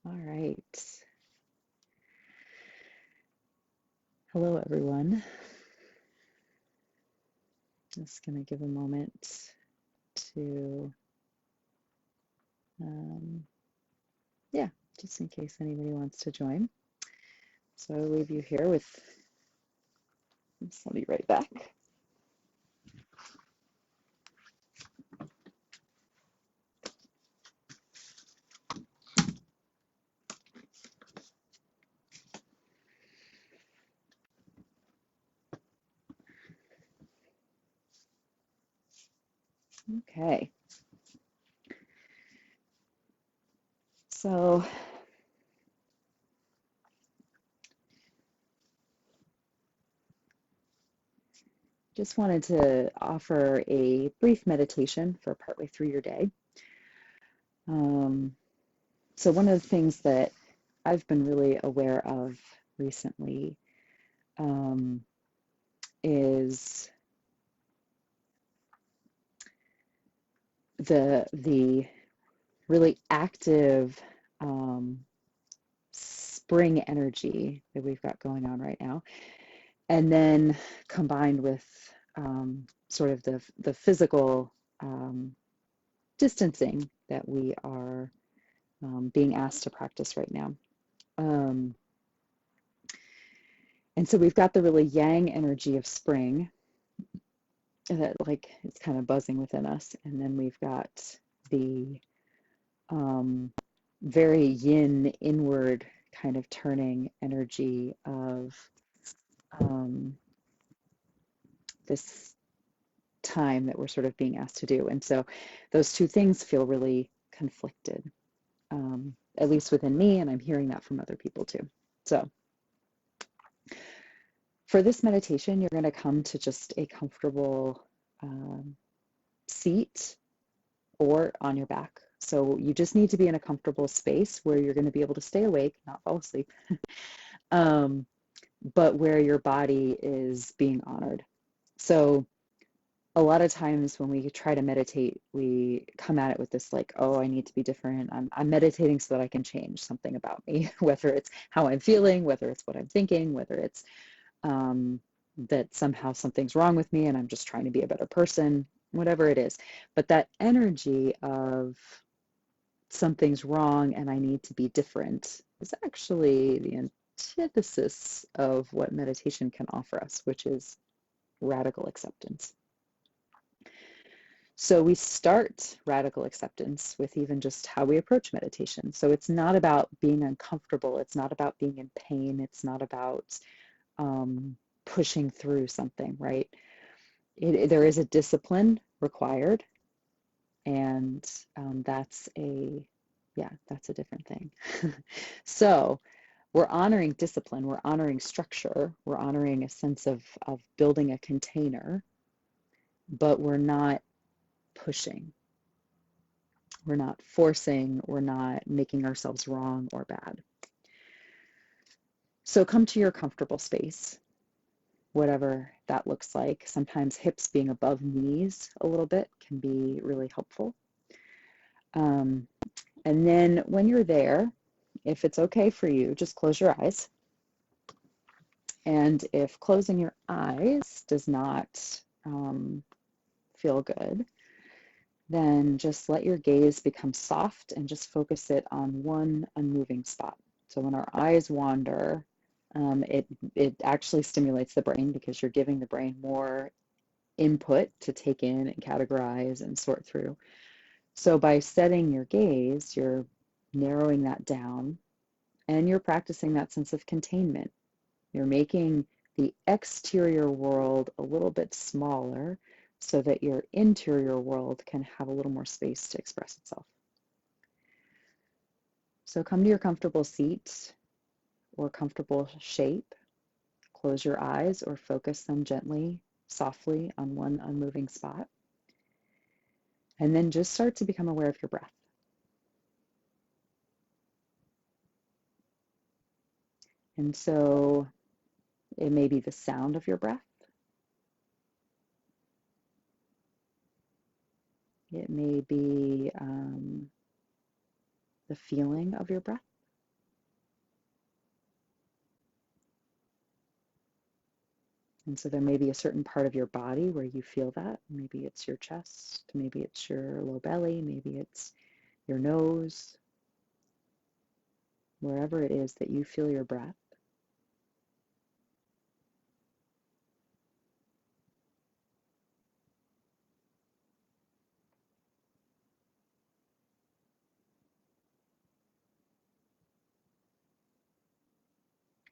All right. Hello, everyone. Just going to give a moment to, yeah, just in case anybody wants to join. So I'll leave you here with, I'll be right back. Okay. So just wanted to offer a brief meditation for partway through your day. So one of the things that I've been really aware of recently is the really active spring energy that we've got going on right now, and then combined with sort of the physical distancing that we are being asked to practice right now. And so we've got the really yang energy of spring that like it's kind of buzzing within us, and then we've got the very yin inward kind of turning energy of this time that we're sort of being asked to do. And so those two things feel really conflicted, at least within me, and I'm hearing that from other people too. So for this meditation, you're going to come to just a comfortable seat or on your back. So you just need to be in a comfortable space where you're going to be able to stay awake, not fall asleep, but where your body is being honored. So a lot of times when we try to meditate, we come at it with this like, oh, I need to be different. I'm meditating so that I can change something about me, whether it's how I'm feeling, whether it's what I'm thinking, whether it's that somehow something's wrong with me and I'm just trying to be a better person, whatever it is. But that energy of something's wrong and I need to be different is actually the antithesis of what meditation can offer us, which is radical acceptance. So we start radical acceptance with even just how we approach meditation. So it's not about being uncomfortable. It's not about being in pain. It's not about pushing through something, right? There is a discipline required, and that's a different thing. So we're honoring discipline, we're honoring structure, we're honoring a sense of building a container, but we're not pushing. We're not forcing, we're not making ourselves wrong or bad. So come to your comfortable space, whatever that looks like. Sometimes hips being above knees a little bit can be really helpful. And then when you're there, if it's okay for you, just close your eyes. And if closing your eyes does not feel good, then just let your gaze become soft and just focus it on one unmoving spot. So when our eyes wander, it actually stimulates the brain because you're giving the brain more input to take in and categorize and sort through. So by setting your gaze, you're narrowing that down and you're practicing that sense of containment. You're making the exterior world a little bit smaller so that your interior world can have a little more space to express itself. So come to your comfortable seat or comfortable shape. Close your eyes or focus them gently, softly on one unmoving spot. And then just start to become aware of your breath. And so it may be the sound of your breath. It may be the feeling of your breath. And so there may be a certain part of your body where you feel that. Maybe it's your chest, maybe it's your low belly, maybe it's your nose, wherever it is that you feel your breath.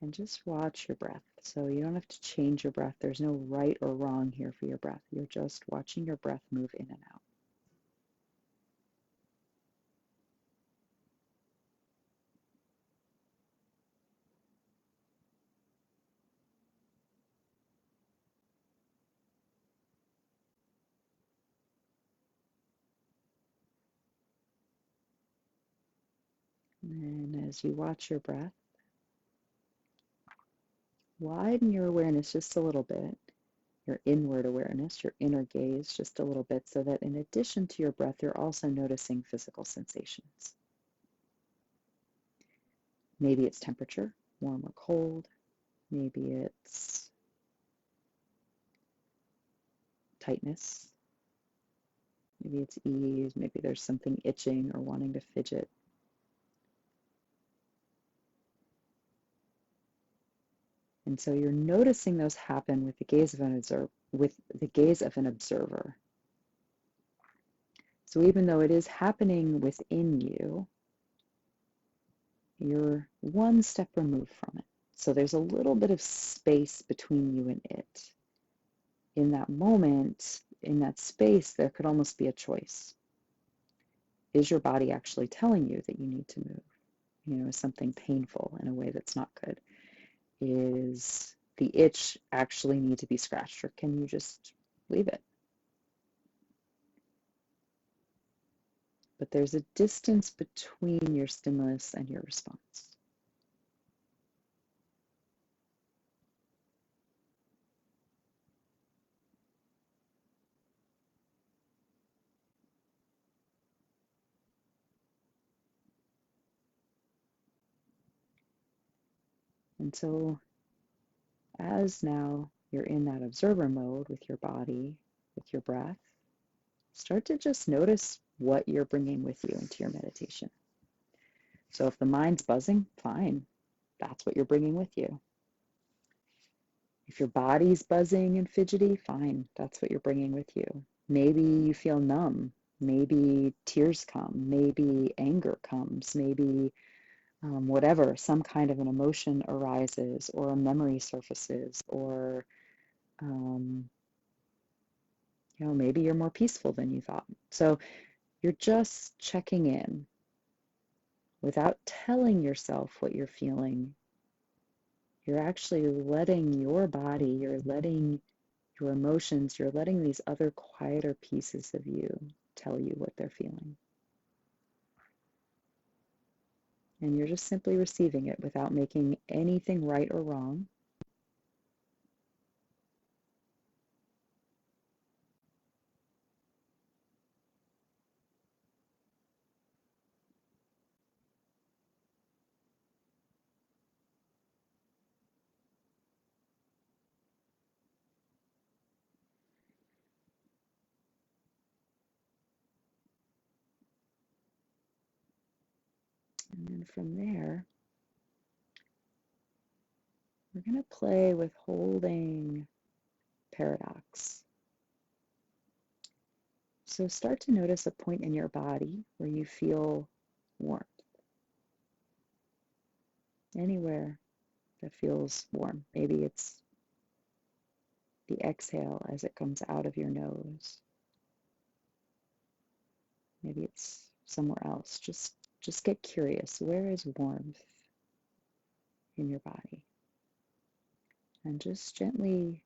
And just watch your breath. So you don't have to change your breath. There's no right or wrong here for your breath. You're just watching your breath move in and out. And as you watch your breath, widen your awareness just a little bit, your inward awareness, your inner gaze just a little bit, so that in addition to your breath, you're also noticing physical sensations. Maybe it's temperature, warm or cold. Maybe it's tightness. Maybe it's ease. Maybe there's something itching or wanting to fidget. And so you're noticing those happen with the gaze of an observer. So even though it is happening within you, you're one step removed from it. So there's a little bit of space between you and it. In that moment, in that space, there could almost be a choice. Is your body actually telling you that you need to move? Is something painful in a way that's not good? Is the itch actually need to be scratched, or can you just leave it? But there's a distance between your stimulus and your response. And so as now you're in that observer mode with your body, with your breath, start to just notice what you're bringing with you into your meditation. So if the mind's buzzing, fine. That's what you're bringing with you. If your body's buzzing and fidgety, fine. That's what you're bringing with you. Maybe you feel numb. Maybe tears come. Maybe anger comes. Maybe whatever, some kind of an emotion arises, or a memory surfaces, or maybe you're more peaceful than you thought. So you're just checking in without telling yourself what you're feeling. You're actually letting your body, you're letting your emotions, you're letting these other quieter pieces of you tell you what they're feeling. And you're just simply receiving it without making anything right or wrong. And then from there, we're going to play with holding paradox. So start to notice a point in your body where you feel warmth. Anywhere that feels warm. Maybe it's the exhale as it comes out of your nose. Maybe it's somewhere else. Just get curious. Where is warmth in your body? And just gently,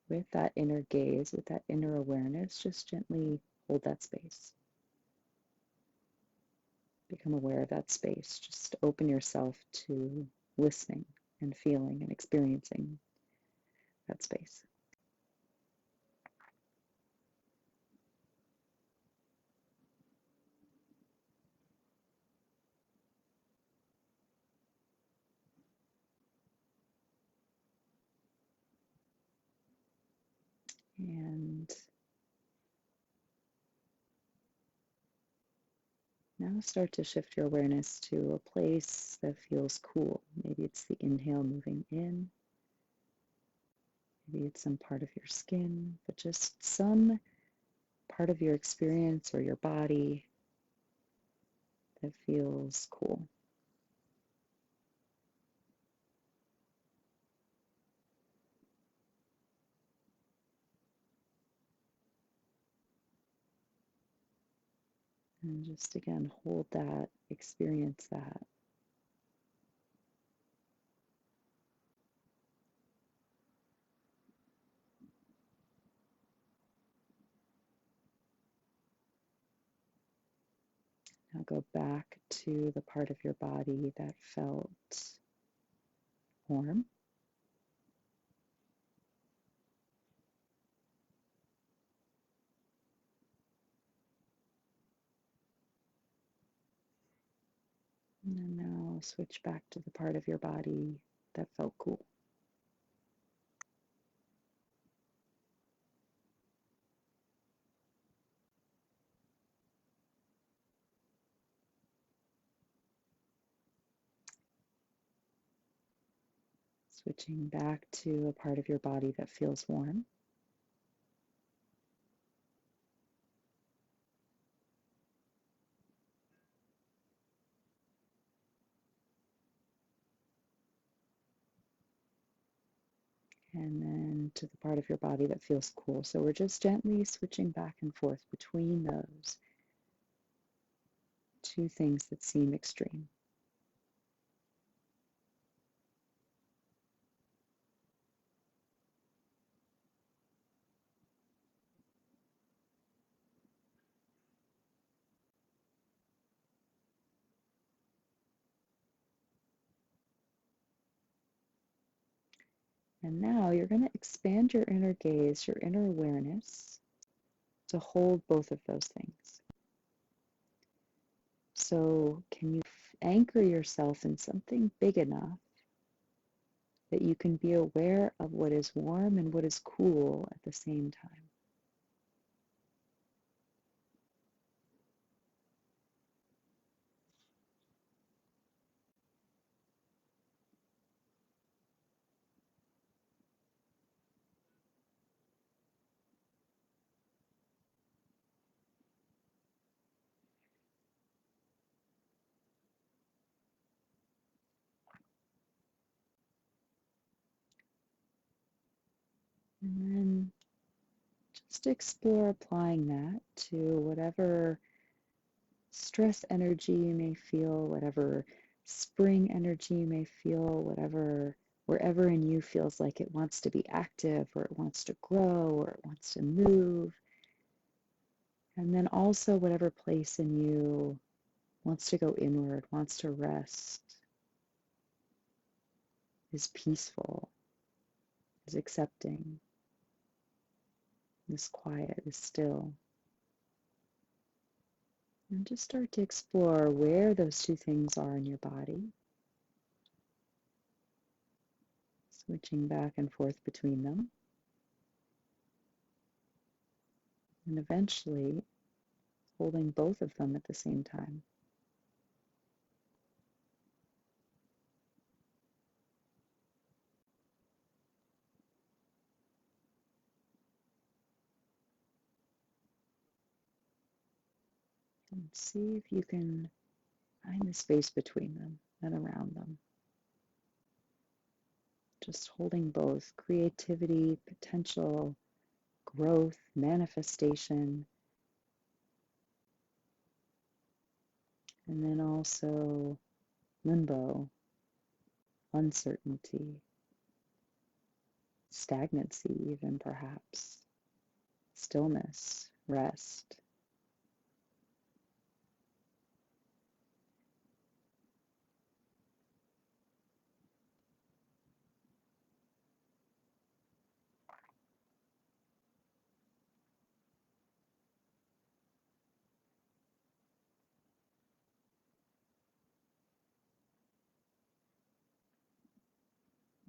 with that inner gaze, with that inner awareness, just gently hold that space. Become aware of that space. Just open yourself to listening and feeling and experiencing that space. And now start to shift your awareness to a place that feels cool. Maybe it's the inhale moving in, maybe it's some part of your skin, but just some part of your experience or your body that feels cool. And just again, hold that, experience that. Now go back to the part of your body that felt warm. And then now switch back to the part of your body that felt cool. Switching back to a part of your body that feels warm. And then to the part of your body that feels cool. So we're just gently switching back and forth between those two things that seem extreme. And now you're going to expand your inner gaze, your inner awareness, to hold both of those things. So can you anchor yourself in something big enough that you can be aware of what is warm and what is cool at the same time? And then just explore applying that to whatever stress energy you may feel, whatever spring energy you may feel, whatever, wherever in you feels like it wants to be active or it wants to grow or it wants to move. And then also whatever place in you wants to go inward, wants to rest, is peaceful, is accepting, is quiet, is still. And just start to explore where those two things are in your body, switching back and forth between them. And eventually holding both of them at the same time. And see if you can find the space between them and around them. Just holding both creativity, potential, growth, manifestation, and then also limbo, uncertainty, stagnancy, even perhaps, stillness, rest.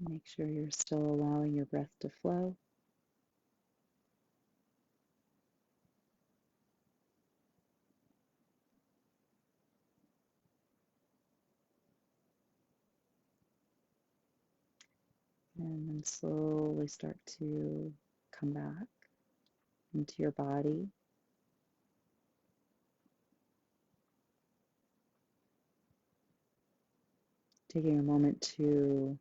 Make sure you're still allowing your breath to flow. And then slowly start to come back into your body. Taking a moment to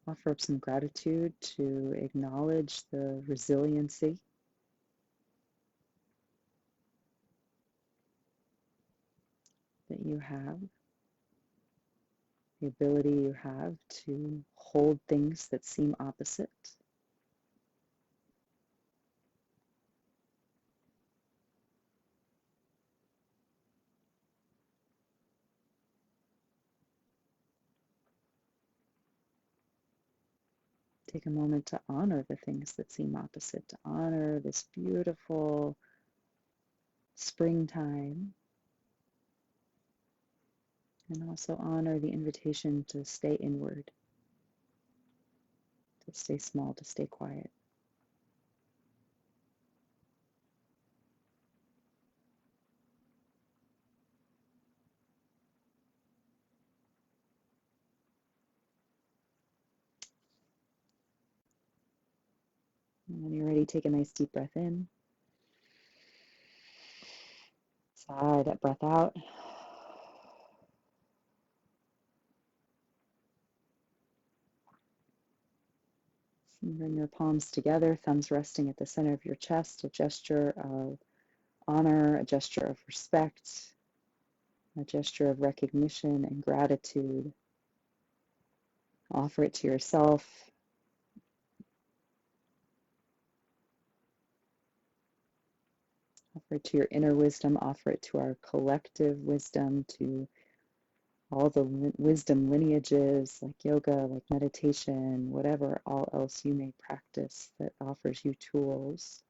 offer up some gratitude, to acknowledge the resiliency that you have, the ability you have to hold things that seem opposite. Take a moment to honor the things that seem opposite, to honor this beautiful springtime, and also honor the invitation to stay inward, to stay small, to stay quiet. And when you're ready, take a nice deep breath in. Sigh that breath out. And bring your palms together, thumbs resting at the center of your chest, a gesture of honor, a gesture of respect, a gesture of recognition and gratitude. Offer it to yourself. Offer it to your inner wisdom. Offer it to our collective wisdom, to all the wisdom lineages like yoga, like meditation, whatever all else you may practice that offers you tools.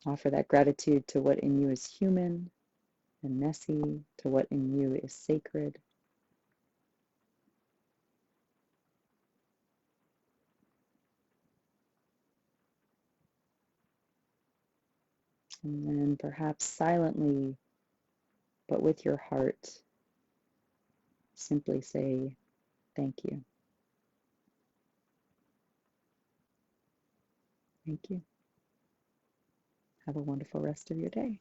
Offer that gratitude to what in you is human and messy, to what in you is sacred. And then perhaps silently, but with your heart, simply say, thank you. Thank you. Have a wonderful rest of your day.